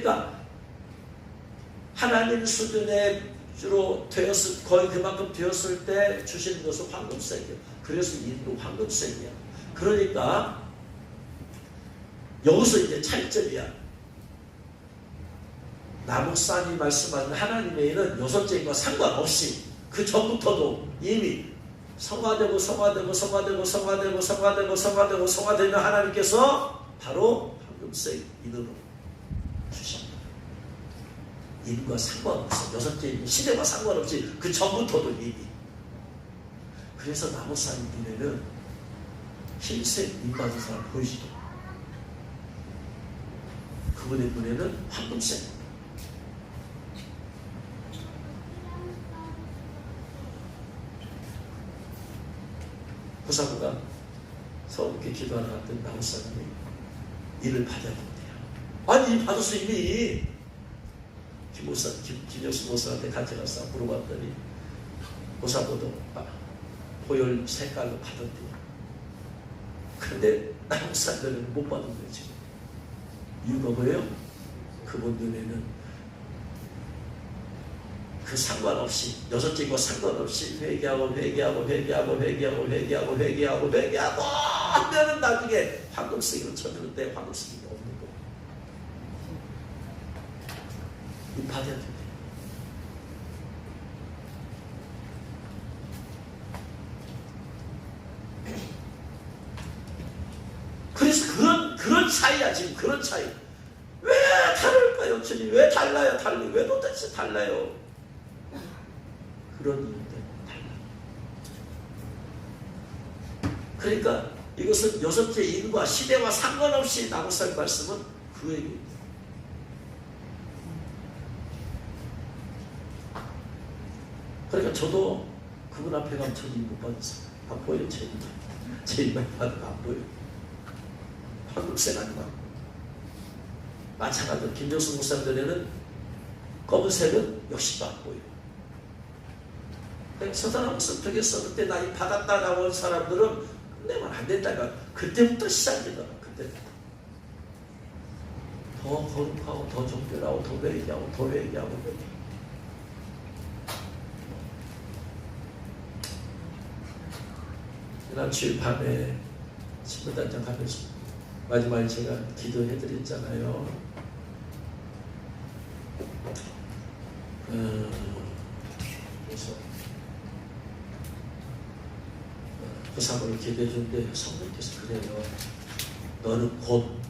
그러니까 하나님 수준의 주로 되었을, 거의 그만큼 되었을 때 주시는 것은 황금색이에요. 그래서 인도 황금색이야. 그러니까 여기서 이제 차이점이야. 나목사님이 말씀하는 하나님의 일은 여섯째과 상관없이 그 전부터도 이미 성화되고 성화되면 하나님께서 바로 황금색 인으로 주십니다. 인과 상관없어. 여섯째 시대와 상관없이 그 전부터도 이미. 그래서 나목사님 눈에는 흰색 인 받은 사람 보이시죠? 그분의 눈에는 황금색. 부사부가 서울교회 기도하러 갔더니 나목사님이 일을 받아야 된대요. 아니 받았어 이미. 김여수 목사한테 같이 가서 물어봤더니 보사보도 보혈 색깔로 받았대요. 그런데 나목사님들은 못 받은 거예요 지금. 이유가 뭐예요? 그분 눈에는 그 상관없이 여섯째과 상관없이 회개하고 하면은 나중에 황금색으로 쳐주는데 황금색이 없는 거예요. 이 받아야 돼요. 그래서 그런 차이야 지금. 그런 차이. 왜 다를까요? 주님 왜 달라요? 왜 도대체 달라요? 그런 이유 때문에 달라요. 그러니까 이것은 여섯째 인과 시대와 상관없이 나무살 말씀은 그 얘기입니다. 그러니까 저도 그분 앞에 가면 저는 못 받았어요. 안 보여요. 제 입만 받으면 안 보여요. 황금색 아니고 마찬가지로 김정수 목사님들에는 검은색은 역시 안 보여요. 서다나 목사님 저기 썼을 때 나 이 받았다라고 한 사람들은 내면 안 된다니까. 그때부터 시작이다. 그때부터 더 거룩하고 더 정결하고 더 회개하고 지난 주일 밤에 신부단장 가면서 마지막에 제가 기도해드렸잖아요. 그래서 그 사람을 기도해주는데 성령께서 그래요. 너는 곧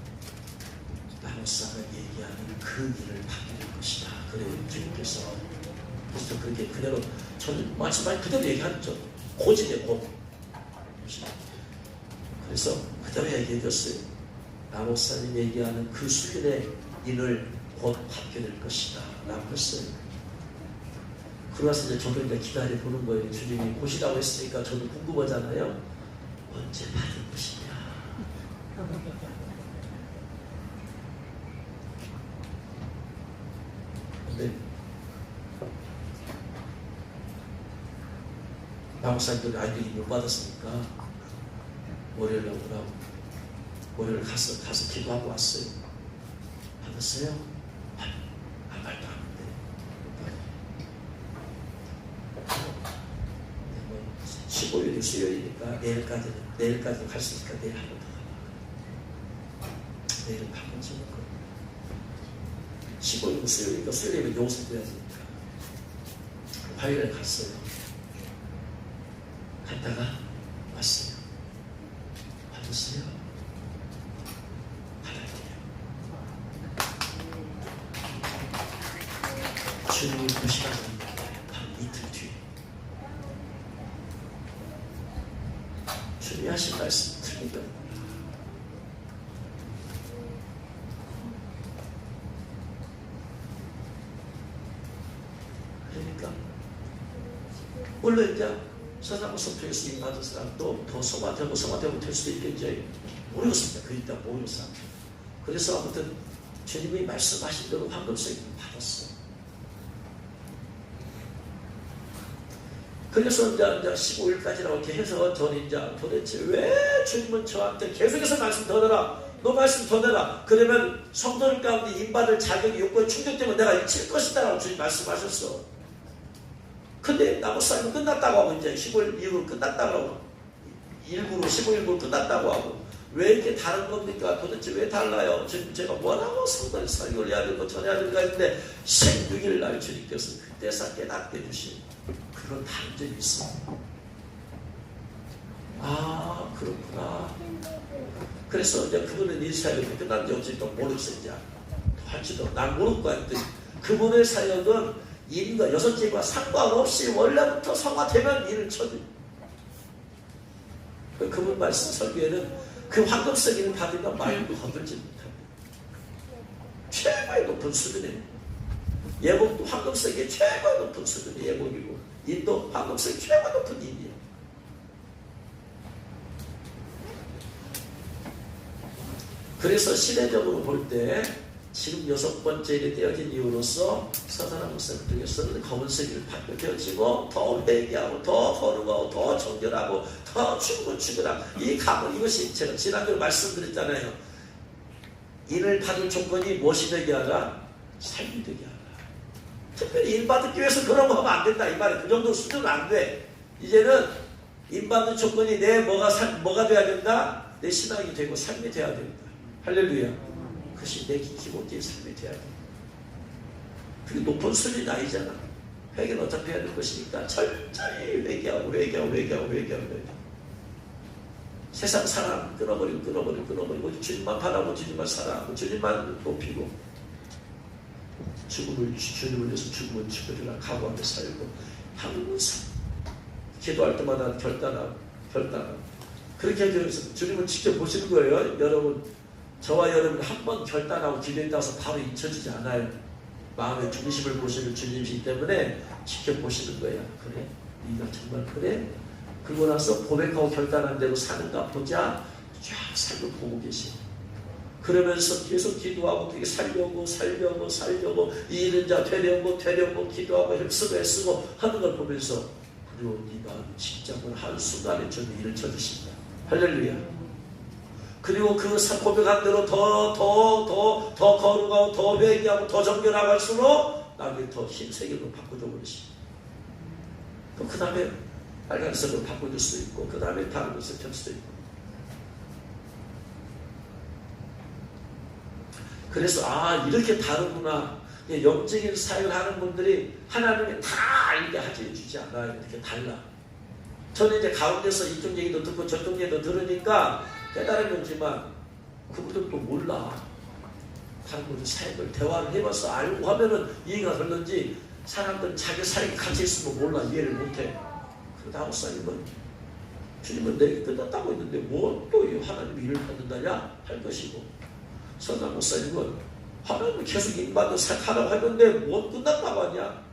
나무사가 얘기하는 그 일을 받게 될 것이다. 그래요. 주님께서. 그래서 그렇게 그대로 저는 마지막에 그대로 얘기하죠. 고집에 곧. 그래서 그대로 얘기해줬어요. 나목사님 얘기하는 그 수련의 일을 곧 받게 될 것이다 라고 했어요. 그러고서 이제 저도 이제 기다려보는 거예요. 주님이 곧이라고 했으니까 저도 궁금하잖아요. 언제 받을 것이냐. 근데 나목사님들이 아이들이 못 받았으니까 월요일에 오라고. 월요일 가서 기도하고 왔어요. 받았어요? 한 말도 안 하는데. 15일이 수요일이니까 내일까지 갈 수 있으니까 내일 한 번 더 가봐. 내일은 한 번 찍을 거예요. 15일은 수요일이니까 수요일에 용서 돼야 되니까. 화요일에 갔어요. 갔다가 왔어요. 받았어요? 받았대요. 주님이 보시라고 바로 이틀 뒤에 주님이 하신 말씀 틀리다. 그러니까 물론 이제 서장서 프레스님 받은 사람도 더 성화되고 될 수도 있겠지. 모르겠습니다. 그 이따 모르겠어. 그래서 아무튼 주님이 말씀하신 대로 황금색을 받았어. 그래서 이제 15일까지라고 이렇게 해서 저는 이제 도대체 왜 주님은 저한테 계속해서 말씀 더 들어라. 너 말씀 더 내라. 그러면 성도들 가운데 임받을 자격이 요건이 충족되면 내가 이칠 것이다 라고 주님 말씀하셨어. 근데 나무사님은 끝났다고 하고 이제 15일 이후로 끝났다고 하고 1부로 15일부로 끝났다고 하고 왜 이렇게 다른 겁니까? 도대체 왜 달라요? 지금 제가 뭐라고 성도를 설교를 해야 되고 전해야 되는가 했는데 16일 날 주님께서 그때서 깨닫게 해주신 그런 다른 점이 있어. 아 그렇구나. 그래서 이제 그분은 이 사역이 끝난 지 없으니까 모르겠어. 이제 할지도 난 모를 거야. 그분의 사역은 일과 여섯째와 상관없이 원래부터 성화되면 일을 쳐줘. 그분 말씀 설교에는 그 황금석 일을 받으면 말도 거들지 못합니다. 최고의 높은 수준이에요. 예복도 황금석이 최고의 높은 수준의 예복이고 인도 황금석이 최고의 높은 인이에요. 그래서 시대적으로 볼 때 지금 6번째 일이 되어진 이유로서 서산한 목사님 중에서는 검은색 일을 받게 되어지고 더 회개하고 더 거룩하고 더 정결하고 더 충분하고 이 감은 이것이 제가 지난주에 말씀드렸잖아요. 일을 받을 조건이 무엇이 되게 하라? 삶이 되게 하라. 특별히 일 받기 위해서 그런 거 하면 안 된다 이 말이에요. 그 정도 수준은 안 돼. 이제는 일 받는 조건이 내 뭐가 돼야 된다? 내 신앙이 되고 삶이 돼야 된다. 할렐루야. 그것이 내 기본적인 삶이 돼야 돼. 그게 높은 수준이 아니잖아. 회개는 어차피 해야 될 것이니까 철저히 회개하고 세상 사람 끊어버리고 주님만 바라고 주님만 사랑하고 주님만 높이고 주님을 위해서 죽음을 죽으리라 각오하며 살고 항상 기도할 때마다 결단하고 그렇게 하기 위해서 주님을 직접 보시는 거예요. 여러분 저와 여러분 한 번 결단하고 기도했다고 해서 바로 잊혀지지 않아요. 마음의 중심을 보시는 주님이시기 때문에 지켜보시는 거예요. 그래? 네가 정말 그래? 그러고 나서 고백하고 결단한 대로 사는가 보자 쫙 삶을 보고 계시고 그러면서 계속 기도하고 그게 살려고 이 잃은 자 되려고 기도하고 애쓰고 하는 걸 보면서 그리고 네가 십자군 한순간에 저는 일을 쳐주신다. 할렐루야. 그리고 그 고백한 대로 더 거룩하고 더 회개하고 더 정결하고 할수록 나에게 더 흰색으로 바꿔줘 버리시. 또 그 다음에 빨간색으로 바꿔줄 수 있고 그 다음에 다른 것을 펼 수도 있고. 그래서 이렇게 다르구나. 영적인 사역을 하는 분들이 하나님이 다 알게 하지 주지 않아요. 이렇게 달라. 저는 이제 가운데서 이쪽 얘기도 듣고 저쪽 얘기도 들으니까 깨달은 거지만 그분들도 몰라. 다른 분들 사역을 대화를 해봐서 알고 하면은 이해가 되는지 사람들은 자기 사역이 같이 있으면 몰라. 이해를 못해. 그러다 목사님은 주님은 내게 끝났다고 했는데 뭐 또 하나님이 일을 받는다냐 할 것이고 선한 목사님은 하나님은 계속 인받는 사역하라고 했는데 뭐 끝났다고 하냐.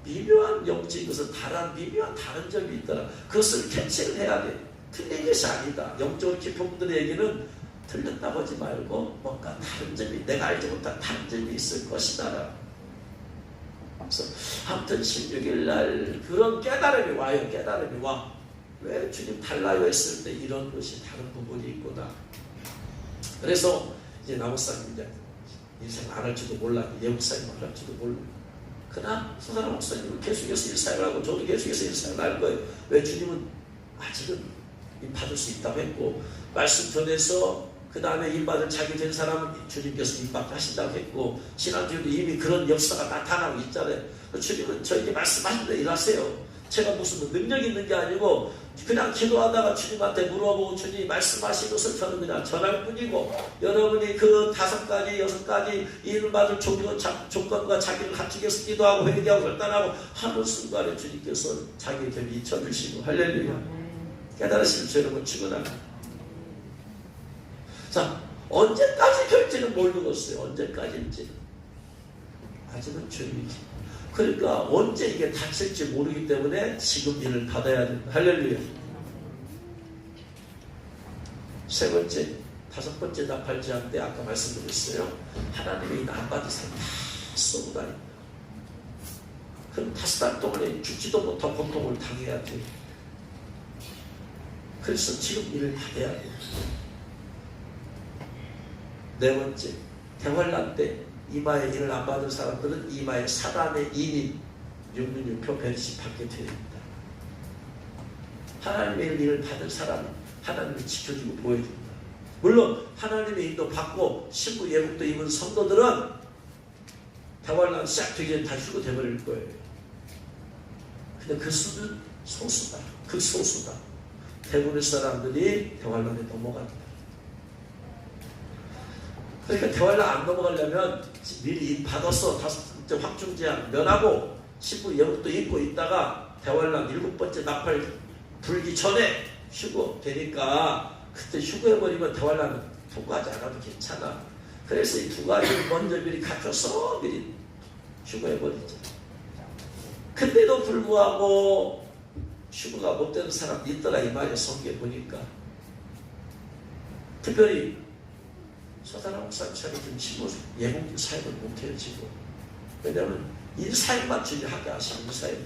미묘한 영적인 것은 미묘한 다른 점이 있더라. 그것을 캐치를 해야 돼. 틀린 것이 아니다. 영적으로 깊은 분들의 얘기는 틀렸다고 하지 말고 뭔가 다른 점이 내가 알지 못한 다른 점이 있을 것이다. 그래서 아무튼 16일 날 그런 깨달음이 와요. 깨달음이 와. 왜 주님 달라요 했을 때 이런 것이 다른 부분이 있구나. 그래서 이제 나무사님 이제 인생 안 할지도 몰라. 예목사님 안 할지도 몰라. 그러나 서사람 목사님은 계속해서 일사를 하고 저도 계속해서 일사를 할 거예요. 왜 주님은 아직은 받을 수 있다고 했고 말씀 전해서 그 다음에 임받을 자기 된 사람은 주님께서 임받게 하신다고 했고 지난주에도 이미 그런 역사가 나타나고 있잖아요. 주님은 저에게 말씀하신 대로 일하세요. 제가 무슨 능력이 있는 게 아니고 그냥 기도하다가 주님한테 물어보고 주님이 말씀하신 것을 저는 그냥 전할 뿐이고 여러분이 그 5가지 6가지 임받을 조건과 자기를 갖추기 위해서 기도하고 회개하고 결단하고 하는 순간에 주님께서 자기의 됨이 잊혀주시고 할렐루야. 깨달으시면 저 여러분 죽어나가. 자, 언제까지 결제는 모르겠어요. 언제까지인지는. 아직은 주님이지. 그러니까 언제 이게 닥칠지 모르기 때문에 지금 일을 받아야 된다. 할렐루야. 세 번째, 5번째 나팔제한 때 아까 말씀드렸어요. 하나님이 안 받은 사람 다 쏘고 다닌다. 그럼 5달 동안에 죽지도 못한 고통을 당해야 돼. 그래서 지금 일을 받아야 돼. 네 번째, 대환란 때 이마에 인을 안 받은 사람들은 이마에 사단의 인이 666표 벨시 받게 됩니다. 하나님의 인을 받은 사람은 하나님이 지켜주고 보여줍니다. 물론 하나님의 인도 받고 신부 예복도 입은 성도들은 대환란 시작되기 전에 다 휴거 돼버릴 거예요. 근데 그 수는 소수다. 극소수다. 대부분의 사람들이 대환란에 넘어간다. 그러니까 대환란 안 넘어가려면 미리 인 받았어. 확중제한 면하고 신부 예복도 입고 있다가 대환란 7번째 나팔 불기 전에 휴거 되니까 그때 휴거해버리면 대환란은 통과하지 않아도 괜찮아. 그래서 이 두 가지를 먼저 미리 갖춰서 미리 휴거해버리죠. 근데도 불구하고 휴거가 못 되는 사람도 있더라 이 말이야. 성경에 보니까. 특별히 서다람 목사님처럼 좀 신부 예복 사역을 못해요 지금. 왜냐하면 인사역만 주의하게 하시는 인사역.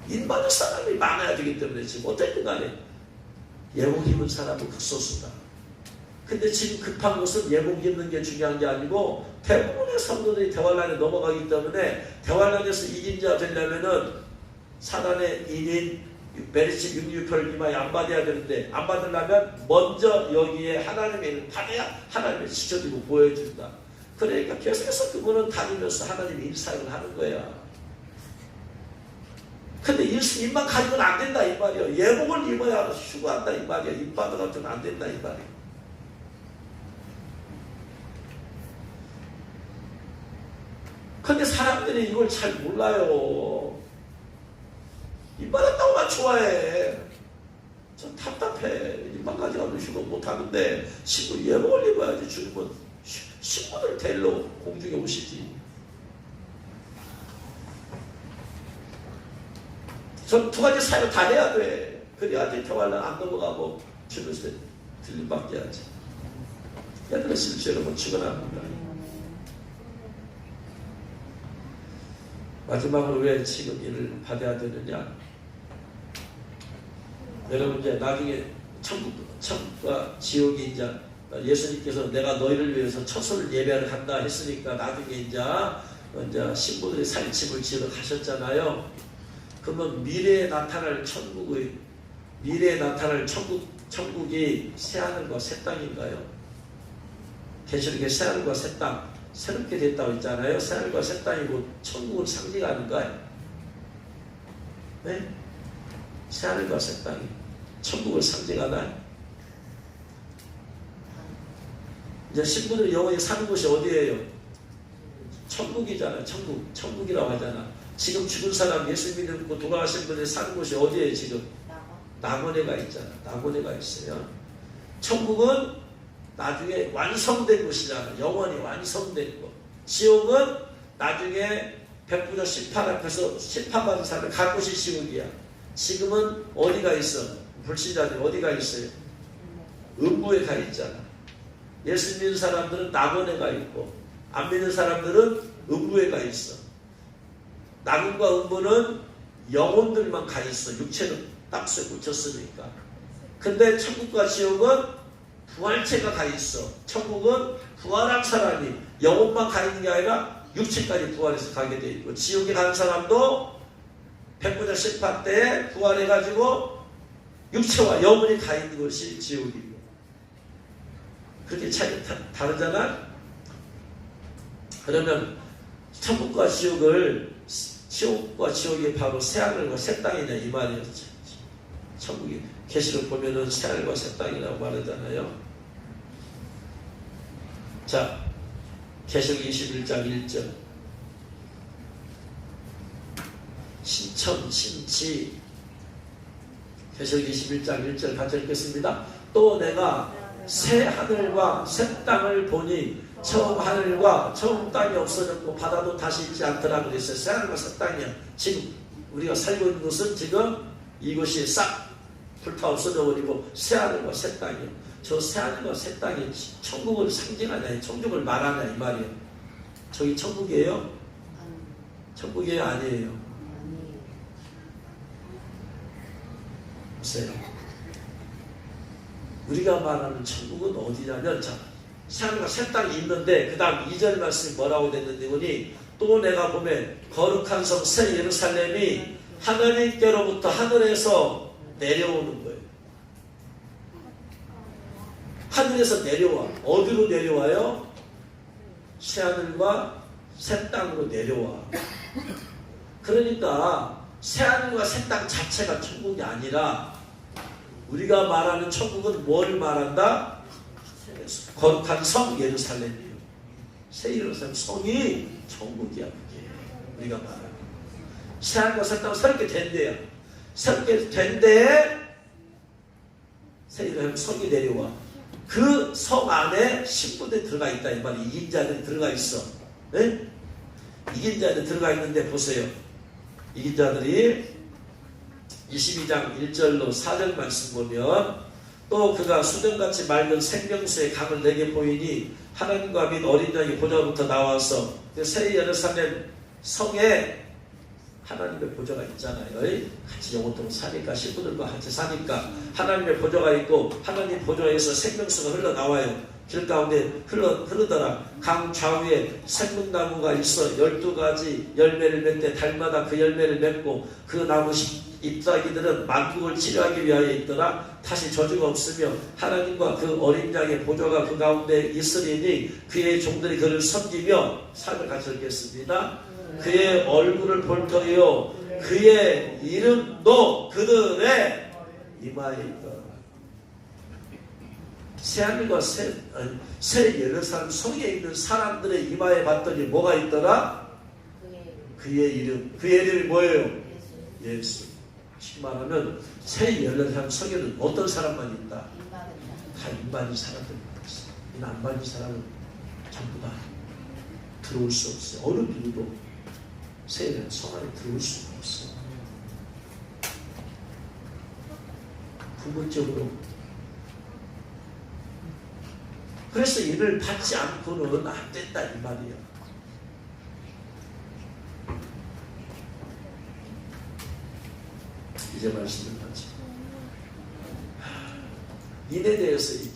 인받을 사람이 많아야 되기 때문에 지금 어쨌든 간에 예복 입은 사람은 극소수다. 근데 지금 급한 것은 예복 입는 게 중요한 게 아니고 대부분의 성도들이 대환란에 넘어가기 때문에 대환란에서 이긴 자 되려면은 사단의 인인 메리치 668을 이마에 안 받아야 되는데 안 받으려면 먼저 여기에 하나님의 인을 받아야 하나님을 지켜주고 보여준다. 그러니까 계속해서 그분은 다니면서 하나님의 인사역을 하는 거야. 근데 인만 가지고는 안 된다 이 말이야. 예복을 입어야 휴거한다 이 말이야. 인 받아가지고는 안 된다 이 말이야. 근데 사람들이 이걸 잘 몰라요. 인 받았다고만 좋아해. 전 답답해. 인만 가지고는 휴거 못하는데 신부 예복을 입어야지. 주님은 신부들 데리러 공중에 오시지. 전 두 가지 사역 다 해야 돼. 그래야지 대환란 안 넘어가고 주변에서 들림받게 하지. 얘들은 실제로 못 치거나합니다. 마지막으로 왜 지금 일을 받아야 되느냐? 여러분 이제 나중에 천국과 지옥이 이제 예수님께서 내가 너희를 위해서 처소를 예배를 한다 했으니까 나중에 이제 신부들이 살집을 지으러 가셨잖아요. 그러면 미래에 나타날 천국이 새하늘과 새 땅인가요? 계시록에 새하늘과 새 땅 새롭게 됐다고 했잖아요. 새하늘과 새 땅이고 천국은 상징 아닌가요? 네? 새하늘과 새 땅이 천국을 상징하나요? 이제 신부들이 영원히 사는 곳이 어디예요? 천국이잖아요. 천국이라고 하잖아. 지금 죽은 사람 예수 믿고 돌아가신 분들이 사는 곳이 어디예요 지금? 낙원에가 있잖아. 낙원에가 있어요. 천국은 나중에 완성된 곳이잖아. 영원히 완성된 곳. 지옥은 나중에 백부자 심판 앞에서 심판받은 사람을 갈 곳이 지옥이야. 지금은 어디가 있어? 불신자들이 어디가 있어요? 음부에 가 있잖아. 예수 믿는 사람들은 낙원에 가 있고 안 믿는 사람들은 음부에 가 있어. 낙원과 음부는 영혼들만 가 있어. 육체는 딱수에 묻혔으니까. 근데 천국과 지옥은 부활체가 가 있어. 천국은 부활한 사람이 영혼만 가 있는 게 아니라 육체까지 부활해서 가게 돼 있고, 지옥에 가는 사람도 백부자 심판 때 부활해가지고 육체와 영혼이 가 있는 것이 지옥이고. 그렇게 차이 다르잖아. 그러면 천국과 지옥이 바로 새하늘과 새 땅이냐 이 말이었죠. 천국이 계시록 보면은 새하늘과 새 땅이라고 말하잖아요. 자, 계시록 21장 1절. 신천 신치. 계시록 21장 1절 같이 읽겠습니다. 또 내가 새 하늘과 새 땅을 보니 처음 하늘과 처음 땅이 없어졌고 바다도 다시 있지 않더라 그랬어요. 새 하늘과 새 땅이야. 지금 우리가 살고 있는 곳은 지금 이곳이 싹 불타 없어져 버리고 새 하늘과 새 땅이야. 저 새 하늘과 새 땅이 천국을 상징하냐, 천국을 말하냐 이 말이에요. 저기 천국이에요? 천국이에요? 아니에요? 보세요. 우리가 말하는 천국은 어디냐면, 자, 새하늘과 새 땅이 있는데 그 다음 2절 말씀이 뭐라고 됐는데 보니, 또 내가 보면 거룩한 성 새 예루살렘이 하나님께로부터 하늘에서 내려오는 거예요. 하늘에서 내려와. 어디로 내려와요? 새하늘과 새 땅으로 내려와. 그러니까 새하늘과 새 땅 자체가 천국이 아니라, 우리가 말하는 천국은 뭘 말한다? 거룩한 성 예루살렘이에요. 새 예루살렘 성이 천국이야. 그게 우리가 말하는 새하늘과 새 땅은 새롭게 된대요. 새롭게 된 데에 새 예루살렘 성이 내려와. 그 성 안에 신부들이 들어가 있다 이 말이. 이긴 자들이 들어가 있어. 네? 이긴 자들이 들어가 있는데 보세요. 이긴 자들이 22장 1절로 4절 말씀 보면, 또 그가 수정같이 맑은 생명수의 강을 내게 보이니 하나님과 및 어린 양의 보좌로부터 나와서, 새 예루살렘 성에 하나님의 보좌가 있잖아요. 같이 영혼으로 사니까, 신부들과 같이 사니까 하나님의 보좌가 있고, 하나님 보좌에서 생명수가 흘러나와요. 길 가운데 흐르더라. 강 좌우에 생명나무가 있어 12가지 열매를 맺되 달마다 그 열매를 맺고, 그 나무 잎사귀들은 만국을 치료하기 위하여 있더라. 다시 저주가 없으며 하나님과 그 어린 양의 보좌가 그 가운데 있으리니 그의 종들이 그를 섬기며, 삶을 같이 읽겠습니다. 그의 얼굴을 볼 터이요 그의 이름도 그들의 이마에 있더라. 새하늘과 새 예루살렘 성에 있는 사람들의 이마에 봤더니 뭐가 있더라? 그의 이름. 그의 이름이 뭐예요? 예수. 쉽게 말하면 새 예루살렘 성에는 어떤 사람만 있다? 다 인반인 사람들만 있어. 이 안 사람은 전부 다 들어올 수 없어요. 어느 누구도 새 예루살렘 성 안에 들어올 수가 없어. 근본적으로. 그래서 이를 받지 않고는 안 된다 이 말이야. 이제 말씀을 하죠. 인에 대해서 이제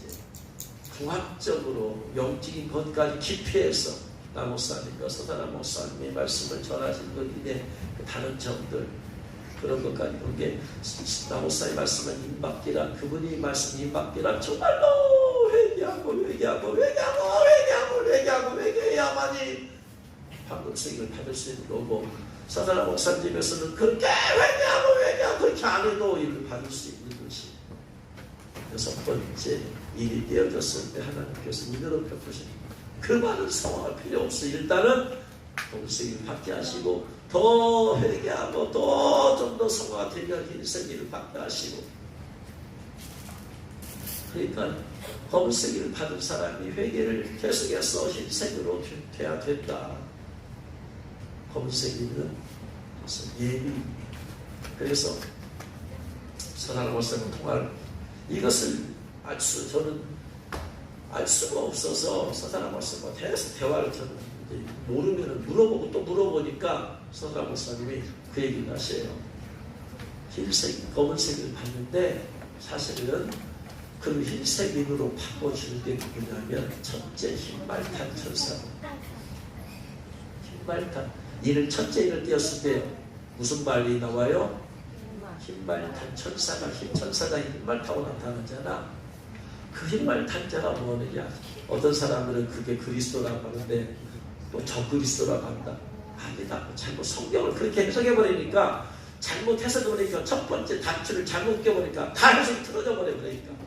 종합적으로 영적인 것까지 깊이해서 나 목사님과 서다나 목사님의 말씀을 전하신 것인데, 그 다른 점들 그런 것까지 본 게, 나 목사님 말씀은 임박기라, 그분이 말씀 임박기라, 정말로 회개해야만이 방금성을 받을 수 있는 거고, 서다나 목사님 집에서는 그렇게 회개하고 그렇게 안 해도 이를 받을 수 있는 것이, 6번째 일이 되어졌을 때 하나님께서 인으로 베푸신 그 많은 상황할 필요 없어. 일단은 동생을 받게 하시고, 더 회개하고 더 좀 더 성화가 되면 흰색이를 받게 하시고. 그러니까 검은색이를 받은 사람이 회개를 계속해서 흰색으로 돼야 된다. 검은색이는 예비. 그래서 서다나 목사님 통할 이것을 저는 알 수가 없어서 서다나 목사님과 계속 대화를 저는 모르면 물어보고 또 물어보니까 서다나 목사님이 그 얘기를 하세요. 흰색, 검은색을 봤는데 사실은 그 흰색인으로 바꿔주는 게 누구냐면, 첫째 흰말탄 천사. 흰말탄. 이를 첫째 인을 띄었을 때 무슨 말이 나와요? 흰말탄 천사가, 흰천사가 흰말 타고 나타나잖아. 그 흰말탄 자가 뭐느냐? 어떤 사람들은 그게 그리스도라고 하는데 또 적그리스도라고 한다. 아니다. 잘못 성경을 그렇게 해석해버리니까, 잘못 해석해버리니까, 첫 번째 단추를 잘못 껴버리니까 다 해석이 틀어져 버려버리니까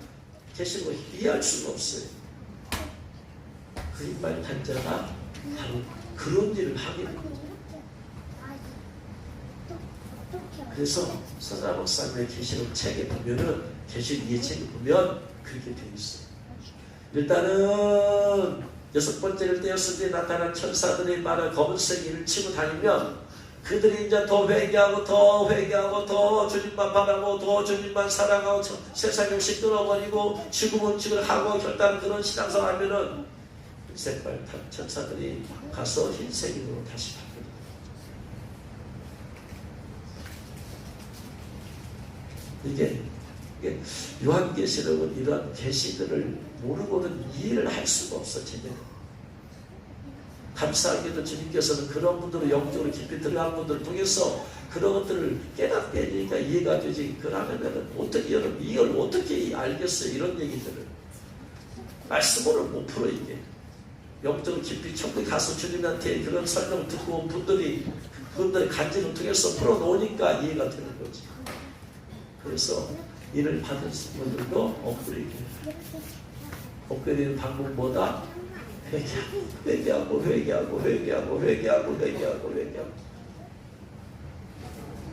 계신 거 이해할 수가 없어요. 그 흰말탄 자가 바로 그런 일을 하게 됩니다. 그래서 서다나 목사님의 계시록 책에 보면은, 계시록 이해책에 보면 그렇게 되어 있어요. 일단은 6번째를 떼었을 때 나타난 천사들의 말을 검은색 일을 치고 다니면, 그들이 이제 더 회개하고 더 주님만 바라고 더 주님만 사랑하고 세상 욕심 끊어버리고 죽음을 하고 결단 그런 신앙생활 하면은 흰색발 천사들이 가서 흰색으로 다시 바뀌어요. 이게 요한계시록은 이러한 계시들을 모르고는 이해를 할 수가 없어. 제대로. 감사하게도 주님께서는 그런 분들을 영적으로 깊이 들어간 분들을 통해서 그런 것들을 깨닫게 해주니까 이해가 되지. 그러면은 어떻게 여러분 이걸 어떻게 알겠어요? 이런 얘기들을 말씀으로 못 풀어. 이게 영적으로 깊이 천국에 가서 주님한테 그런 설명을 듣고 온 분들이 그분들의 간증을 통해서 풀어놓으니까 이해가 되는 거지. 그래서 이를 받은 분들도 업그레이드 방법은 뭐다? 회개하고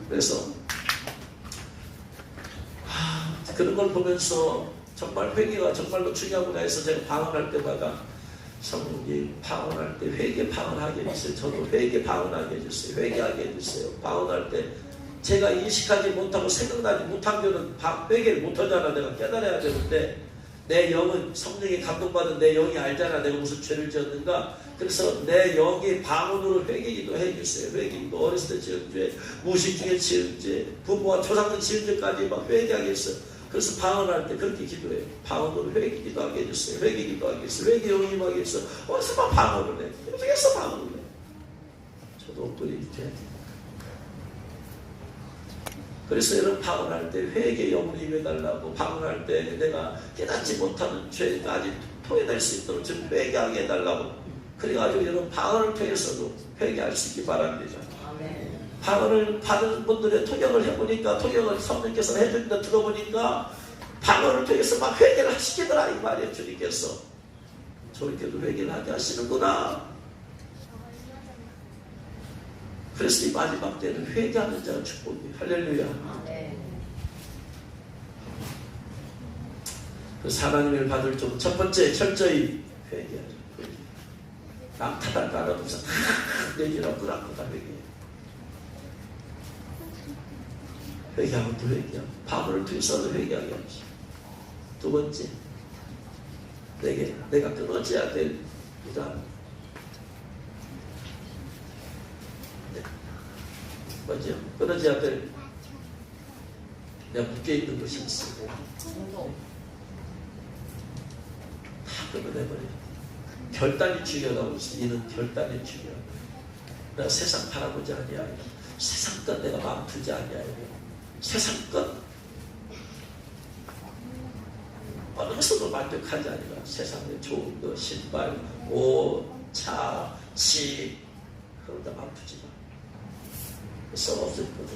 그래서 그런 걸 보면서 정말 회개가 정말로 중요하구나 해서 제가 방언할 때마다 성령님 방언할 때 회개 방언하게 해주세요. 저도 회개 방언하게 해주세요. 회개하게 해주세요. 방언할 때 제가 인식하지 못하고 생각나지 못한 거는 회개를 못하잖아. 내가 깨달아야 되는데 내 영은 성령에 감동받은 내 영이 알잖아. 내가 무슨 죄를 지었는가. 그래서 내 영의 방언으로 회개기도 해주세요. 회개기도 어렸을 때 지은 죄, 무식 중에 지은 죄, 부모와 조상들 지은 죄까지 막 회개하게 했어요. 그래서 방언할 때 그렇게 기도해요. 방언으로 회개기도 하게 해주세요. 회개기도 하게 해주세요. 회개 영이 임하게 해주세요. 어디서 막 방언을 해. 어떻게 해서 방언을 해. 저도 엇그리게 돼야 돼. 그래서 여러분 방언할 때 회개 영으로 임해달라고 방언할 때 내가 깨닫지 못하는 죄까지 토해낼 수 있도록 좀 회개하게 해달라고. 그래가지고 여러분 방언을 통해서도 회개할 수 있기 바랍니다. 방언을 받은 분들의 통역을 해보니까 통역을 성령께서 해준다 들어보니까 방언을 통해서 막 회개를 하시겠더라 이 말이에요. 주님께서 저렇게도 회개를 하게 하시는구나. 그래서 이 마지막 때는 회개하는 자가 축복이에요. 할렐루야. 그래서 하나님을 받을 쪽 첫 번째 철저히 회개하죠. 남 탓할 거 알아보면서 다 내기라고 그러고 다 회개해요. 회개하고 또 회개하고 방언을 통해서도 회개하게 하죠. 두 번째 내가 끊어져야 될 이러한 뭐죠? 끊어져야 될 내가 묶여있는 것이 있어요. 다 끊어내버려요. 결단이 중요하다고 했어요. 이는 결단이 중요하다. 내가 세상 바라보지 아니하여 세상 것 내가 마음 두지 아니하여 세상 것 어느 것으로 만족하지 아니라 세상에 좋은 거 신발, 옷, 차, 집 그런 데 마음 두지 마. 썩 없을 거다.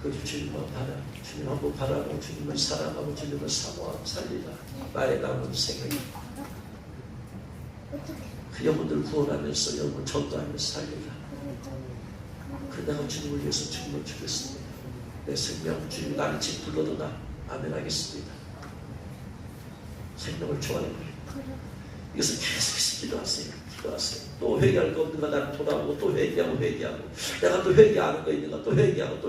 그래서 주님만 바라, 주님 한번 바라고 주님을 사랑하고 주님을 사모하고 살리라. 나의 남은 생각이 그 영혼들을 구원하면서 영혼 전도하면서 살리라. 그 내가 주님을 위해서 주님을 주겠습니다. 내 생명 주님 나를 지금 불러도 나 아멘 하겠습니다. 생명을 좋아해요. 이것을 계속해서 기도하세요. 기도하세요. 또 회개할 거 없는가 나는 돌아오고 또 회개하고 내가 또 회개하는 거 있는가 또 회개하고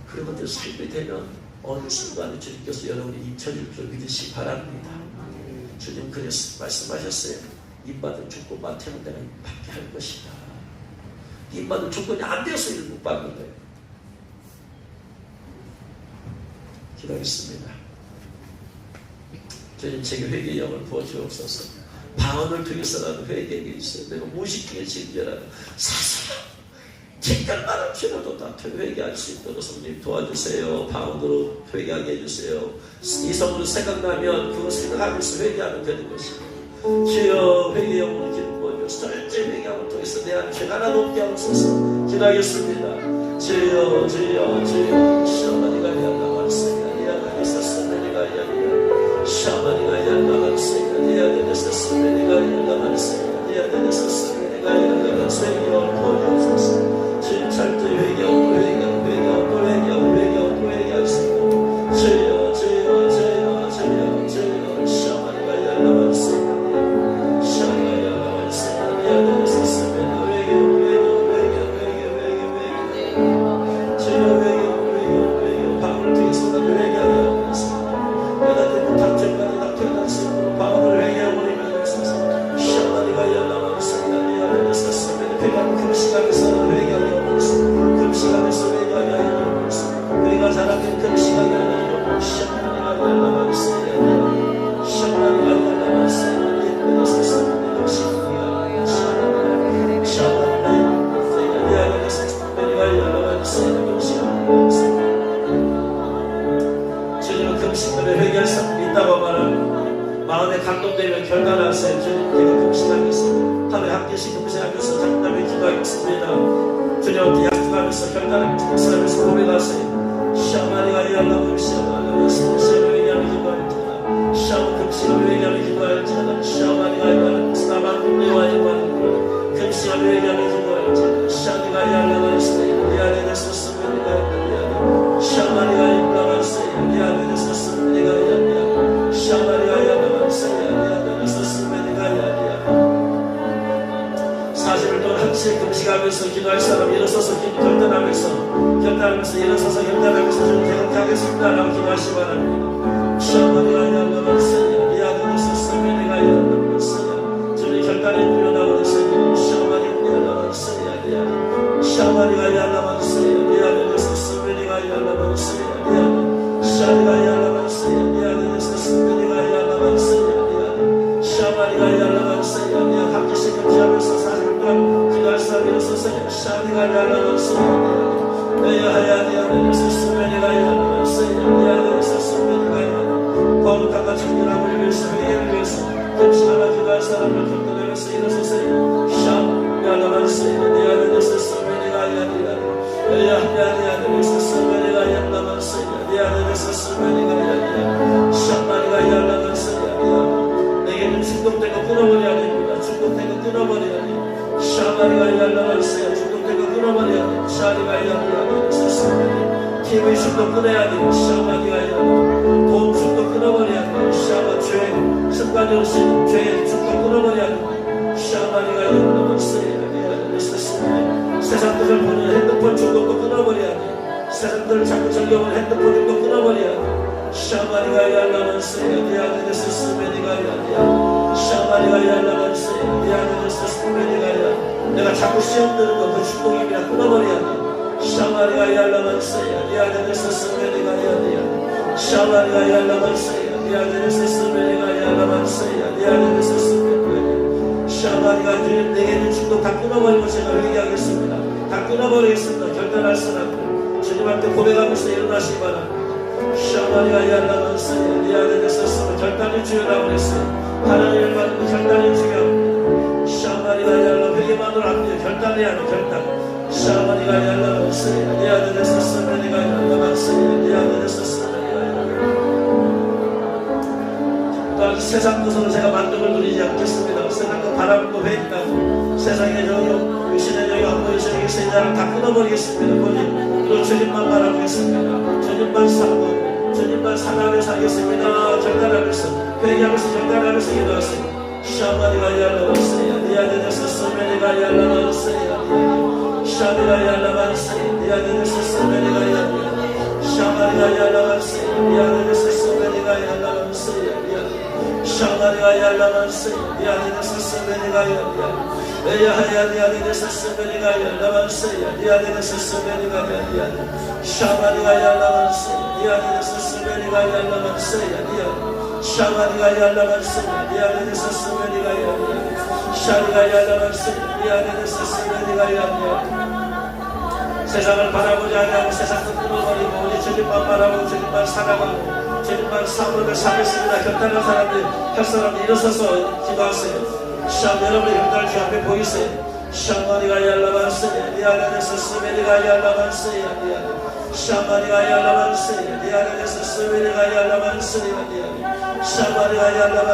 그런 것들 삶이 되면 어느 순간에 주님께서 여러분이 입혀줄 줄 믿으시기 바랍니다. 주님 그래서 말씀하셨어요. 입받은 조건만 태우면 내가 받게 할 것이다. 입받은 조건이 안 되어서 이를 못 받는 거예요. 기도하겠습니다. 주님 제게 회개의 영을 부어주옵소서. 방언을 통해서라도 회개에게 있어요. 내가 무식 중에 진죄라도 사소한 티끌만한 죄라도 다 회개할 수 있도록 성님 도와주세요. 방언으로 회개하게 해주세요. 이성으로 생각나면 그거 생각하면서 회개하면 되는 것입니다. 주여 회개의 영으로 기름 부어주옵소서. 철저히 회개함을 통해서 내 안에 죄가 하나도 없게 하옵소서. 기도하겠습니다. 주여 시어머니가 야나만세가 니아가 있었으니가 야니야 샤머니가 야나만세가 니아가 있었으니가 야나만세가 니아가 있었으니가 야나만세가 영을 부어주옵소서. 주님 철저히 회개하고 회개하겠습니다. 주여 샤머니가 야나만세가 샤머니가 야나만세가 니아가 있었으니까 회개 방을 금식들을 회개할 사람이 있다고 말하고 마음에 감동되면 결단하세요. 주님 제가 금식하겠습니다. 하루에 한 개씩 금식하면서 장담에 기도하겠습니다. 주님한테 약속하면서 결단하면서 금식하면서 고백하세요. 샤마리가 yar라고 샤마리가 샤마리가 얘기하는 기도할지어다. 샤마 금식을 얘기하는 기도할지어다. 샤마리가 yar라고 나만 우리와 이만한 금식을 얘기하는 기도할지어다. 샤마리가 yar라고 미안해 썼으면 내가 샤마리가 yar라고 미안해 썼으면 내가 샤마리가 yar라고 미안해 썼으면 내가 사실을 또 한치 금식하면서 기도할 사람 일어서서 결단하면서 일어서서 결단하면서 저는 대응하겠습니다 라고 기도하시 바랍니다. 샤마리가 yar라고 미안해 썼으면 내가 저는 결단에 일어나버렸어요. 샤마리가 yar라고 샤마리가 yar라고 미안해 썼으면 내가 샤마리가 yar라고 미안해 썼으면 내가 샤마리가 yar라고 한 개씩 금식하면서 사실을 또 기도할 사람 일어서서 샤마리가 yar라고 미안해 썼으면 내가 썼으면 내가 거룩함과 정결함을 위해서 회개를 위해서 금식하며 기도할 사람을 결단하면서 일어서세요. 샤마리가 미안해 썼으면 내가 미안해 썼으면 내가 미안해 썼으면 내가 샤마리가 yar라고 내게는 중독된 거 끊어버려야 됩니다. 중독된 거 끊어버려야 돼요. 샤마리가 yar라고 중독된 거 끊어버려야 돼요. 샤리가 yar라고 썼으면 TV 중독 끊어야 돼요. 샤마리가 yar라고 돈 중독 끊어버려야 돼요. 샤마 죄 습관적으로 쓰는 죄 중독 끊어버려야 돼요. 샤마리가 yar라고 썼으면 세상들을 보는 핸드폰 중독도 끊어버려야 돼요. 세상들을 자꾸 즐겨보는 핸드폰 중독 끊어버려야 돼요. 샤마리가 yar라고 미안해 썼으면 내가 샤마리가 yar라고 미안해 썼으면 내가 자꾸 시험 드는 것도 중독이라 끊어버려야 돼. 샤마리가 yar라고 미안해 썼으면 내가 샤마리가 yar라고 미안해 썼으면 내가 미안해 썼으면 샤마리가 주님 내게는 중독 다 끊어버리고 제가 회개하겠습니다. 다 끊어버리겠습니다. 결단할 사람들 주님한테 고백하면서 일어나시기 바랍니다. 샤마리가 yar라고 미안해 썼으면 결단이 중요하다고 그랬어요. 하나님을 받는 결단이 중요합니다. 샤마리가 yar라고 회개만으로 안 돼요. 결단해야 돼. 결단. 샤마리가 yar라고 미안해 썼으면 내가 미안해 썼으면 또한 세상 것으로 제가 만족을 누리지 않겠습니다. 세상과 바라보고 회의하고 세상의 영역 육신의 영역 안 보여서 여기서 이 나라를 다 끊어버리겠습니다. 그리고 주님만 바라보겠습니다. 주님만 사고 주님만 사랑하며 살겠습니다. 결단하면서 회개하면서 결단하면서 기도하세요. 샤마리가 yar라고 미안해 썼으면 내가 샤마리가 yar라고 미안해 썼으면 내가 샤마리가 yar라고 미안해 썼으면 내가 샤마리가 yar라고 미안해 썼으면 내가 미안해 썼으면 내가 미안해 썼으면 내가 샤마리가 yar라고 미안해 썼으면 내가 샤마리가 yar라고 미안해 썼으면 내가 샤리가 yar라고 미안해 썼으면 내가 세상을 바라보지 않고 세상도 끊어버리고 우리 주님만 바라보고 주님만 사랑하고 주님만 삶을 살겠습니다. 결단한 사람들 할 사람들 일어서서 기도하세요. 여러분의 결단을 주 앞에 보이세요. 샤마리가 yar라고 미안해 썼으면 내가 샤마리가 yar라고 미안해 썼으면 내가 샤마리가 yar라고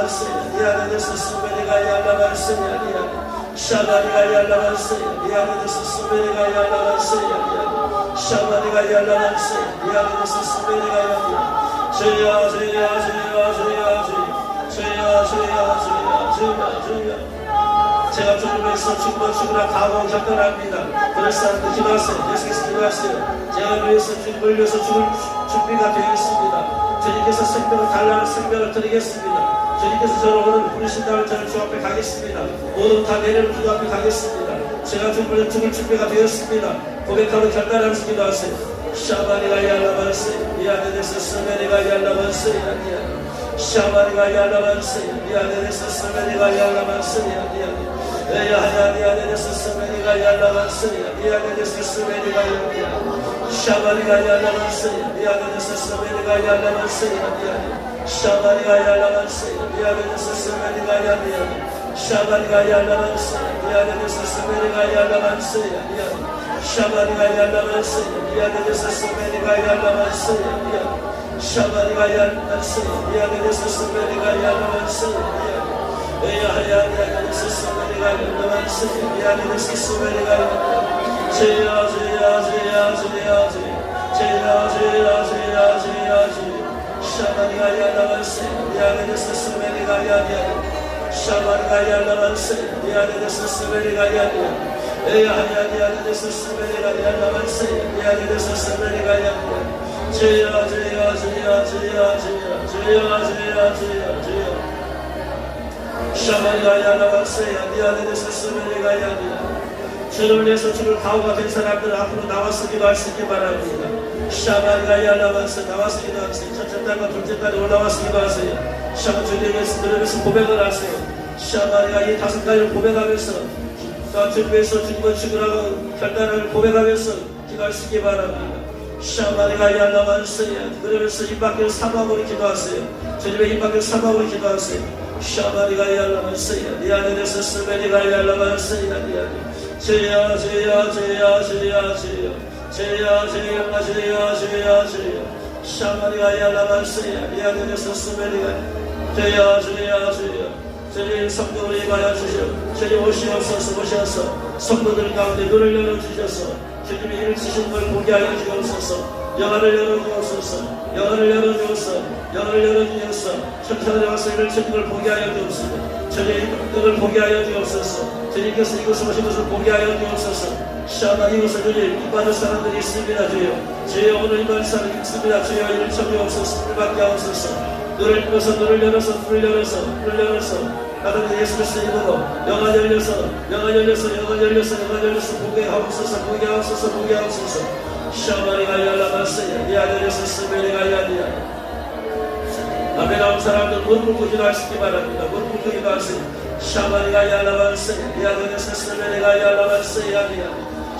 미안해 썼으면 내가 샤마리가 yar라고 미안해 썼으면 내가 샤마리가 yar라고 미안해 썼으면 내가 주여 제가 주님에서 죽으라 각오 결단합니다. 그럴 사람들 기도하세요. 예수께서 기도하세요. 제가 위해서 주님을 위해서 죽을 준비가 되어 있습니다. 주님께서 생명을 달라는 생명을 드리겠습니다. 주님께서 저를 오늘 부르신다면 저는 주 앞에 가겠습니다. 모든 다 내려는 주 앞에 가겠습니다. 제가 주님을 죽을 준비가 되었습니다. 고백하고 결단하면서 기도하세요. 샤마리가 yar라고 미안해 썼으면 내가 샤마리가 yar라고 미안해 썼으면 내가 야야야야데스 스메리가 야라반스야 야데스 스메리가 야야 샤바리가 야라반스야 야데스 스메리가 야라반스야 샤바리가 야라반스야 야데스 스메리가 야야 샤바리가 야라반스야 야데스 스메리가 야라반스야 샤바리가 야라반스야 야데스 스메리가 야라반스야 샤바리가 야라반스야 야데스 스메리가 야라반스야 야야야야데스 스메리가 야라반스야 야데스 스메리가 야야 제야 제야 제야 제야 제야 제야 제야 제야 샤바리가 야라반스야 야데스 스메리가 야야 샤바리가 야라반스야 야데스 스메리가 야야 야야야데스 스메리가 야라반스야 야데스 스메리가 야야 제야 제야 제야 제야 제야 제야 제야 제야 샤바리가 야라반스야 야데스 스메리가 야야 주를 위해서 주를 가오가 된 사람들 앞으로 나와서 기도할 수 있게 바랍니다. 샤바리가 야라반스 나와서 기도하세요. 첫째 달과 둘째 달에 올라와서 기도하세요. 샤바 주님을 위해서 고백을 하세요. 샤바리가 이 5가지를 고백하면서 주를 위해서 주님을 죽으라고 결단을 고백하면서 기도할 수 있게 바랍니다. 샤바리가 야라반스야 그러면서 입 밖에서 사모함으로 기도하세요. 주님의 입 밖에서 사모함으로 기도하세요. 샤바리가 야라반스야 니 안에 대해서 스메리가 야라반스야 니 안에 제야 제야 제야 제야 제야 제야 제야 제야 제야 제야 샤바리가 야라반스야 니 안에 대해서 스메리가 제야 제야 제야 주님 성도를 임하여 주시오. 주님 오시옵소서 오셔서 성도들 가운데 눈을 열어주셔서 주님이 이를 쓰신 걸 보게 하여 주옵소서. 영화를 열어주옵소서. 영화를 열어주옵소서. 영화를 열어주옵소서. 천천히 와서 이를 주신 걸 보게 하여 주옵소서. 주님 이걸 보게 하여 주옵소서. 주님께서 이곳에 오신 것을 보게 하여 주옵소서. 샤바 이곳에 주님 임받을 사람들이 있습니다. 주여 주여 오늘 임받을 사람이 있습니다. 주여 이를 청주옵소서. 불밖에 없소서. 눈을 열어서 눈을 열어서 눈을 열어서 눈을 열어서 나는 예수 그리스도 이름으로 영화 열려서 영화 열려서 영화 열려서 영화 열려서 보게 하옵소서 보게 하옵소서 보게 하옵소서 샤바리가 야라반스야 니 안에서 스메리가 야니야 앞에 나온 사람들 무릎 꿇고 기도할 수 있기 바랍니다. 무릎 꿇고 기도하세요. 샤바리가 야라반스야 니 안에서 스메리가 야라반스야 야니야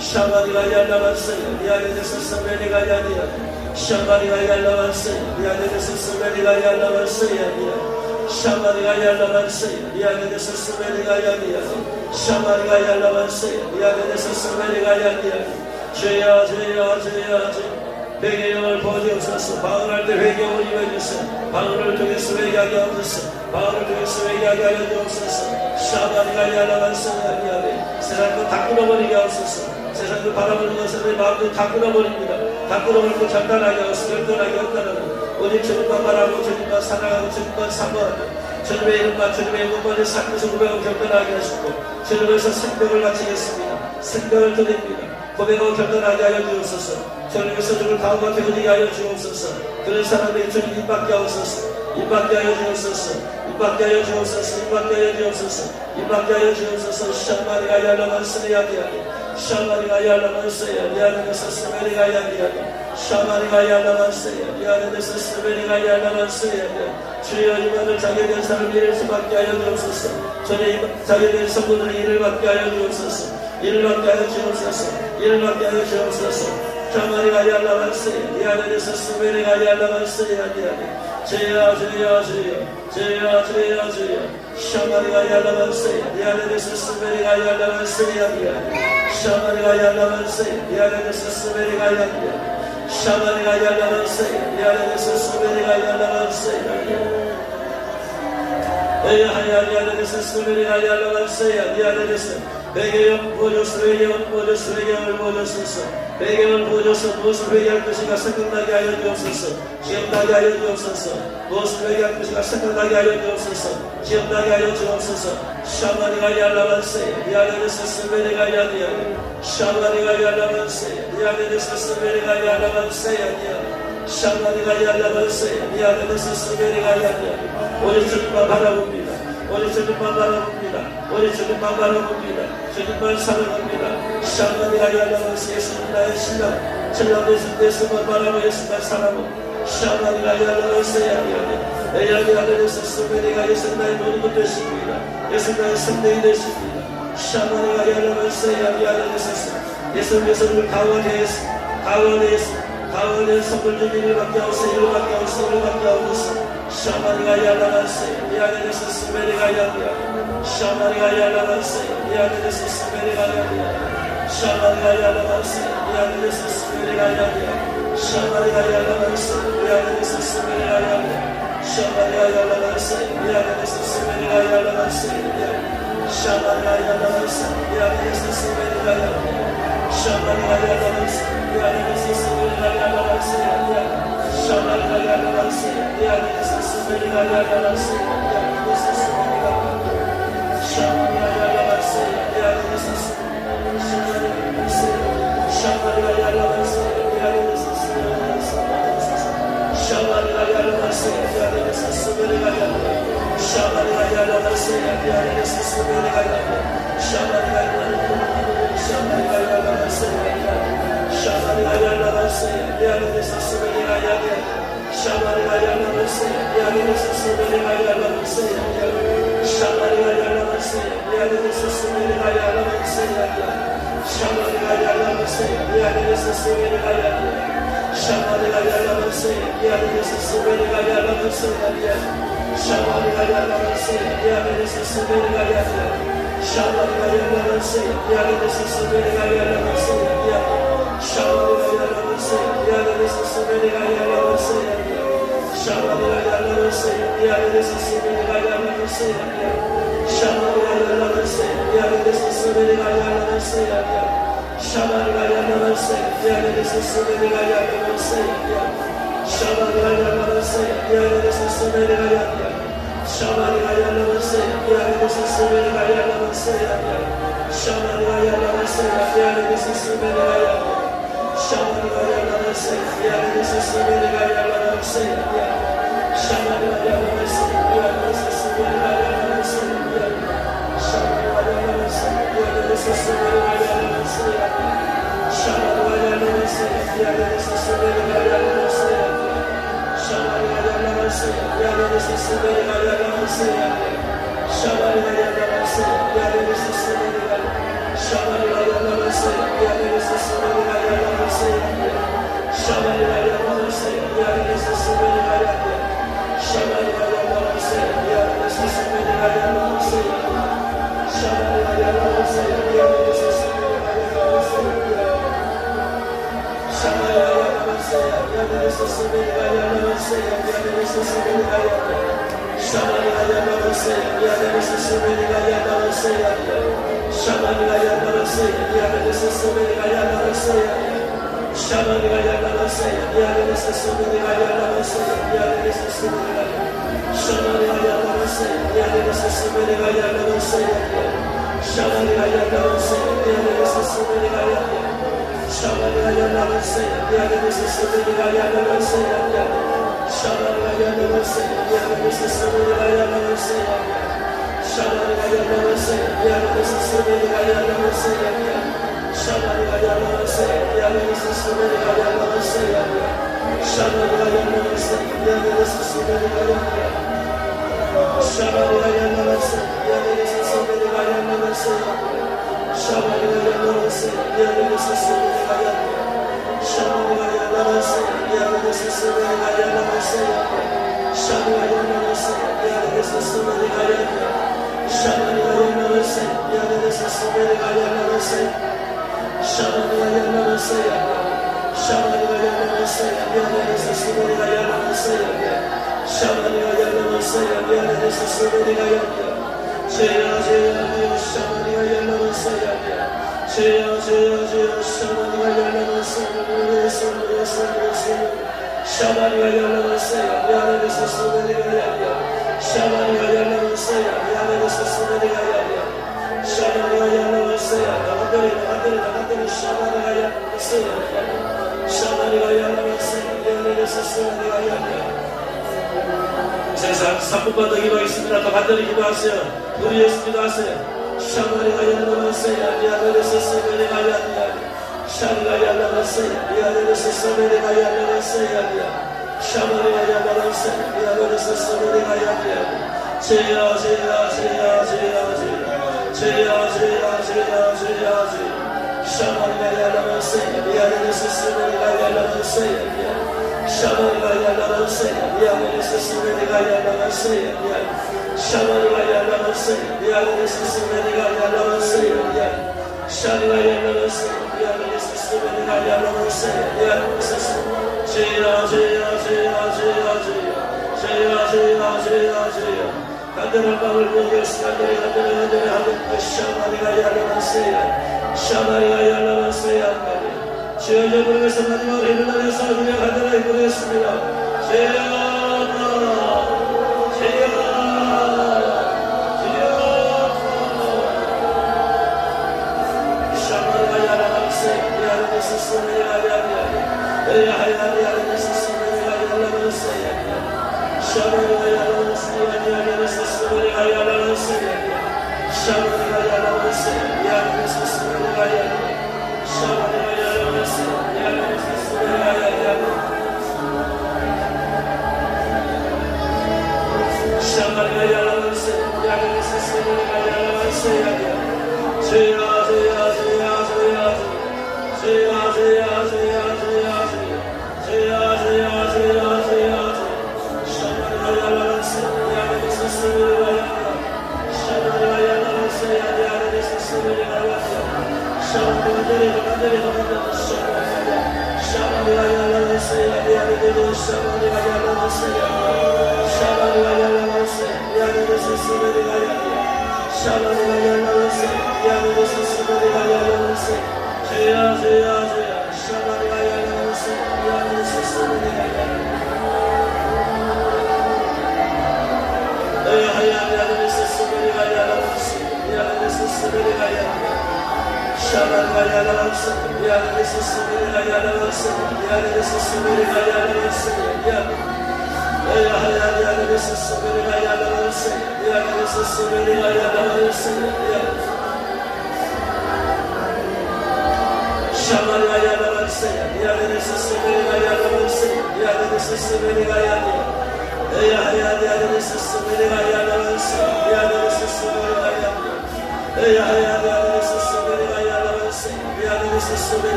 샤바리가 야라반스야 니 안에서 스메리가 야니야 샤바리가 야라반스야 니 안에서 스메리가 야라반스야 야니야 샤바리가 야라반스야 니 안에서 스메리가 야니야 샤바리가 야라반스야 니 안에서 스메리가 야니야 죄야 죄야 죄야 죄 내게 영을 보여주옵소서. 방언할 때 회개함을 임해주소서. 방언을 통해서 회개하게 하옵소서. 방언을 통해서 회개하게 하여 주옵소서. 샤바리가 야라반스야 야니야 세상 것 다 끊어버리게 하옵소서. 세상 그 바라보는 것을 내 마음도 다 끊어버립니다. 다 끊어버리고 결단하게 하옵소서. 결단하게 결단하고 오직 주님만 바라고 주님만 사랑하고 주님만 사모하고 주님의 이름만 주님의 이름만을 삶에서 고백하고 결단하게 하시고 주님에서 생명을 바치겠습니다. 생명을 드립니다. 고백하고 결단하게 하여 주옵소서. 주님께서 주를 가오가 되어지게 하여 주옵소서. 그런 사람들이 주님 입밖에 하옵소서. 입밖에 하여 주옵소서. 입밖에 하여 주옵소서. 입밖에 하여 주옵소서. 입밖에 하여 주옵소서. 샤바리가 야라반스야 야니야 샤바리가 야라반스야 니 안에서 스메리가 야니야 샤바리가 야라반스야 니 안에서 스메리가 야라반스야 주여 이만을 자기에 대한 사람 일을 받게 하여 주옵소서. 주님 자기에 대한 성도들의 일을 받게 하여 주옵소서. 일을 받게 하여 주옵소서. 일을 받게 하여 주옵소서. 샤바리가 야라반스야 니 안에서 스메리가 야라반스야 야니야 제야 제야 제야 제야 제야 제야 샤바리가 야라반스야 니 안에서 스메리가 야라반스야 야니야 샤바리가 야라반스야 니 안에서 스메리가 야니야 샤바리가 야라반스야 니 안에서 스메리가 야라반스야 야니야 하야 니 안에서 스메리가 야라반스야 니 안에서 내게 영 부어줘서 내게 영 부어줘서 내게 영을 부어줘서 내게 영을 부어줘서 무엇을 회개할 것인가 생각나게 하여 주옵소서. 기억나게 하여 주옵소서. 무엇을 회개할 것인가 생각나게 하여 주옵소서. 기억나게 하여 주옵소서. 샤바리가 야라반스야 니 안에서 스메리가 야니야 샤바리가 야라반스야 니 안에서 스메리가 야라반스야 야니야 샤바리가 야라반스야 니 안에서 스메리가 야니야 오직 주님만 바라봅니다. 오직 주님만 바라봅니다. 오직 주님만 바라봅니다. 주님만 사랑합니다. 샤바리가 야라반스야 예수님 나의 신랑 신랑 예수님만 바라보 예수님만 사랑하고 샤바리가 야라반스야 야니야 내 안에 안에서 스메리가 예수님 나의 모든 것 되십니다. 예수님 나의 생명이 되십니다. 샤마리가 열라만세야 미안해서 예수님을 강원에 선물 좀 일밖에 없어 일밖에 없어 샤마리가 열라만세야 미안해서 스메리가 열라 샤마리가 열라만세야 미안해서 스메리가 열라 샤마리가 열라만세야 미안해서 스메리가 열라 샤마리가 열라만세야 미안해서 스메리가 열라 샤마리가 열라만세야 미안해서 스메리가 열라만세야 샤마리가 열라만세야 미안해서 스메리가 열라 샤마리가 열라만세야 미안해서 스메리가 열라만세야 샤마리가 열라만세야 미안해서 스메리가 열라만세야 미안해서 스메리가 샤마리가 열라만세야 미안해서 샤마리가 열라만세야 미안해서 샤마리가 열라만세야 미안해서 스메리가 열라 샤마리가 열라만세야 미안해서 스메리가 열라 샤마리가 열라만세야 미안해서 스메리가 열라 샤마리가 열라만세야 미안해서 스메리가 열라만세야 샤마리가 열라만세야 미안해서 스메리가 열라만세야 샤마리가 열라만세야 미안해서 스메리가 열라 샤마리가 열라만세야 미안해서 스메리가 열라만세야 샤마리가 열라만세야 미안해서 스메리가 열라 샤마리가 열라만세야 미안해서 스메리가 열라만세야 샤마리가 열라만세야 미안해서 스메리가 열라만세야 샤마리가 열라만세야 미안해서 스메리가 열라만세야 샤마리가 열라만세야 미안해서 스메리가 열라만세야 샤마리가 열라만세야 미안해서 스메리가 열라만세야 샤마리가 열라만세야 미안해서 스메리가 열라 샤마리가 열라만세야 미안해서 스메리가 열라만세야 샤마리가 열라만세야 미안해서 스메리가 열라 샤마리가 열라만세야 미안해서 스메리가 열라만세야 샤마리가 열라만세야 미안해서 스메리가 열라만세야 샤마리가 열라만세야 미안해서 스메리가 열라만세야 샤마리가 열라만세야 미안해서 스메리가 열라만세야 샤마리가 열라만세야 미안해서 스메리가 열라만세야 샤마리가 열라만세야 미안해서 스메리가 샤마리가 열라만세야 미안해서 스메리가 열라만세야 샤마리가 열라만세야 미안해서 스메리가 열라 샤마리가 열라만세야 미안해서 스메리가 열라만세야 샤마리가 열라만세야 미안해서 스메리가 열라만세야 샤마리가 열라만세야 미안해서 스메리가 열라만세야 미안해서 스메리가 열라 샤마리가 열라만세야 미안해서 스메리가 열라만세야 샤마리가 열라만세야 미안해서 스메리가 열라만세야 샤마리가 열라만세야 미안해서 스메리가 열라만세야 미안해서 스메리가 샤마리가 열라만세야 미안해서 스메리가 열라만세야 샤마리가 열라만세야 미안해서 스메리가 열라 샤마리가 열라만세야 미안해서 스메리가 열라만세야 샤마리가 열라만세야 미안해서 스메리가 열라만세야 샤마리가 열라만세야 미안해서 스메리가 열라만세야 샤마리가 열라만세야 미안해서 스메리가 열라만세야 샤마리가 열라만세야 미안해서 스메리가 열라 샤마리가 열라만세야 미안해서 스메리가 열라만세야 샤마리가 열라만세야 미안해서 스메리가 열라 샤마리가 열라만세야 미안해서 스메리가 열라만세야 샤마리가 열라만세야 미안해서 스메리가 열라 샤마리가 열라만세야 미안해서 스메리가 열라만세야 샤마리가 열라만세야 샤마리가 열라만세야 미안해서 스메리가 열라만세야 샤마리가 열라만세야 미안해서 스메리가 열라 제야 샤마리가 열라만세야 제야 샤마리가 열라만세야 샤마리가 열라만세야 미안해서 스메리가 열라 샤마리가 열라만세야 미안해서 스메리가 열라 샤마리가 열라만세야 나가더니 샤마리가 열라만세야 샤마리가 열라만세야 미안해서 스메리가 열라 세상 3분만 더 기도하겠습니다. 더 간절히 기도하세요. 우리 예수 기도하세요. 샤마리가 열라만세야 미안해서 스메리가 열라 샤리가 열라만세야 미안해서 스메리가 열라만세야 샤마리가 열라만세야 미안해서 스메리가 열라 제야 주여 부르면서 마지막으로 일어나는 사람을 하늘에 보냈습니다. 주여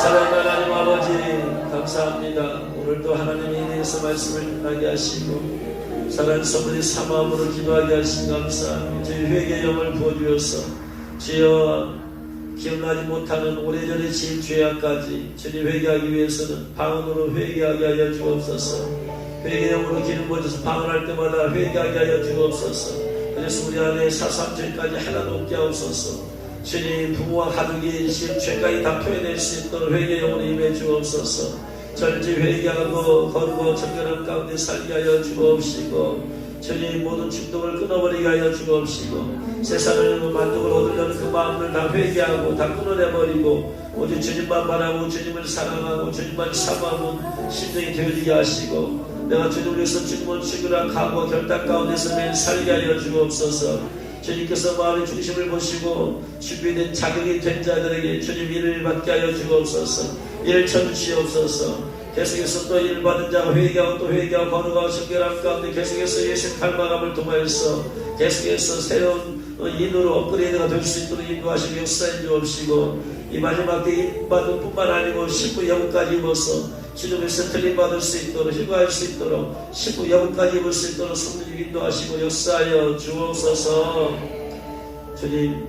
사랑하는 하나님 아버지 감사합니다. 오늘도 하나님에 대해서 말씀을 전하게 하시고 사랑하는 성도들이 사마음으로 기도하게 하신 감사합니다. 저희 회개의 영을 부어주어서 주여 기억나지 못하는 오래전에 지은 죄악까지 주님 회개하기 위해서는 방언으로 회개하게 하여 주옵소서. 회개의 영으로 기름 부어줘서 방언할 때마다 회개하게 하여 주옵소서. 그래서 우리 안에 사소한 죄까지 하나도 없게 하옵소서. 주님 부모와 가족이 지은 죄까지 다 표현할 수 있도록 회개의 영으로 임해 주옵소서. 절지 회개하고 거룩하고 정결한 가운데 살게 하여 주옵시고 주님 모든 충동을 끊어버리게 하여 주옵시고 세상을 만족을 얻으려는 그 마음을 다 회개하고 다 끊어내버리고 오직 주님만 바라고 주님을 사랑하고 주님만 사모하는 심정이 되어지게 하시고 내가 주님을 위해서 주님을 죽으라 각오와 결단 가운데서 매일 살게 하여 주옵소서. 주님께서 마음의 중심을 보시고 준비된 자격이 된 자들에게 주님 일을 받게 하여 주옵소서. 일을 쳐주시옵소서. 계속해서 또 일을 받은 자가 회개하고 또 회개하고 거룩하고 정결함 가운데 계속해서 예수의 닮아감을 통하여서 계속해서 새로운 인으로 업그레이드가 될 수 있도록 인도하시고 역사해 주옵시고 이 마지막 때 인받은 뿐만 아니고 19 여부까지 입어서 주님께서 틀림받을 수 있도록 휴가할 수 있도록 19 여부까지 입을 수 있도록 성령님 인도하시고 역사하여 주옵소서. 주님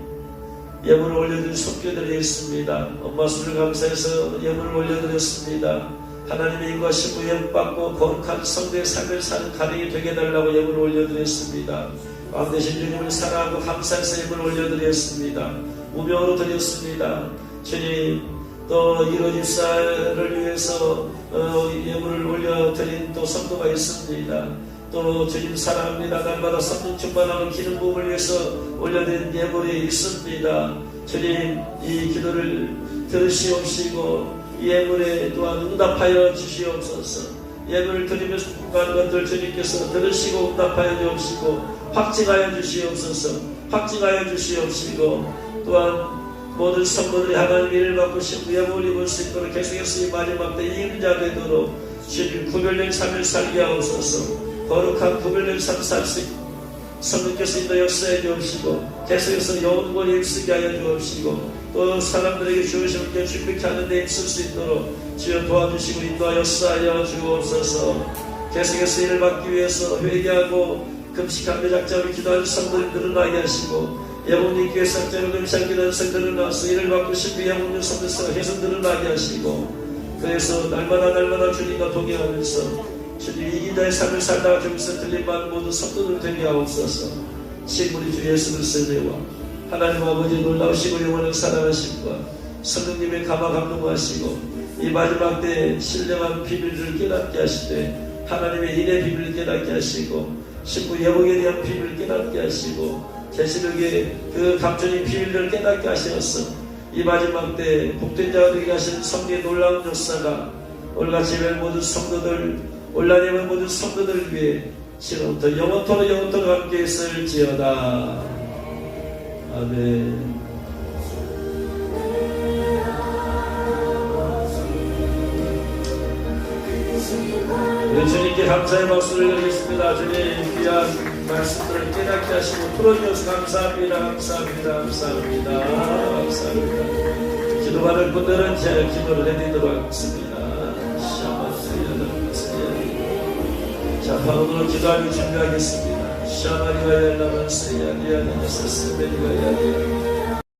예물을 올려드린 속죄드리겠습니다. 엄마 수를 감사해서 예물을 올려드렸습니다. 하나님의 인과 19 예물받고 거룩한 성도의 삶을 사는 가정이 되게 해달라고 예물을 올려드렸습니다. 마음 대신 주님을 사랑하고 감사해서 예물을 올려드렸습니다. 무명으로 드렸습니다. 주님 또 이로 집사를 위해서 예물을 올려드린 또 성도가 있습니다. 또 주님 사랑합니다. 날마다 성령 충만하는 기름 부음을 위해서 올려드린 예물이 있습니다. 주님 이 기도를 들으시옵시고 예물에 또한 응답하여 주시옵소서. 예물을 드리면서 구하는 것들 주님께서 들으시고 응답하여 주옵시고 확증하여 주시옵소서. 확증하여 주시옵시고 또한 모든 성도들이 하나님 일을 받고 싶고 예물을 입을 수 있도록 계속해서 이 마지막 때 이은자 되도록 주님 구별된 삶을 살게 하옵소서. 거룩한 구별된 삶 살 수 있고 성령께서 인도 역사해 주옵시고 계속해서 영원히 힘쓰게 하여 주옵시고 또 사람들에게 주으신 게 준비케 하는 데 있을 수 있도록 주여 도와주시고 인도하여 역사하여 주옵소서. 계속해서 일을 받기 위해서 회개하고 금식하며 작정을 기도하는 성도를 늘어나게 하시고 예복님 교회 상자로 금식 기도하는 성도를 나와서 일을 받고 싶은 예복님 성도가 계속 늘어나게 하시고 그래서 날마다 주님과 동행하면서 주님 이긴 자의 삶을 살다가 주님께서 들림받은 모든 성도들 되게 하옵소서. 친구리 주 예수 그리스도의 은혜와 하나님 아버지 놀라우시고 영원한 사랑하심과 성령님의 감화 감동하시고 이 마지막 때 신령한 비밀을 깨닫게 하시되 하나님의 일의 비밀을 깨닫게 하시고 신부 예복에 대한 비밀을 깨닫게 하시고 계시록의 그 감춰진 비밀을 깨닫게 하시었어. 이 마지막 때 복된 자가 되게 하시는 성령의 놀라운 역사가 올같이 예배하는 모든 성도들 올라내는 모든 성도들을 위해 지금부터 영원토록 함께 있을지어다. 아멘. 우리 주님께 감사의 박수를 드리겠습니다. 주님 귀한 말씀들을 깨닫게 하시고 풀어주셔서 감사합니다. 기도받을 분들은 제가 기도를 해드리도록 하겠습니다. 자, 바로로 기도하며 준비하겠습니다. 샤마리가 열라만세야 리아니아사스메리가 야리야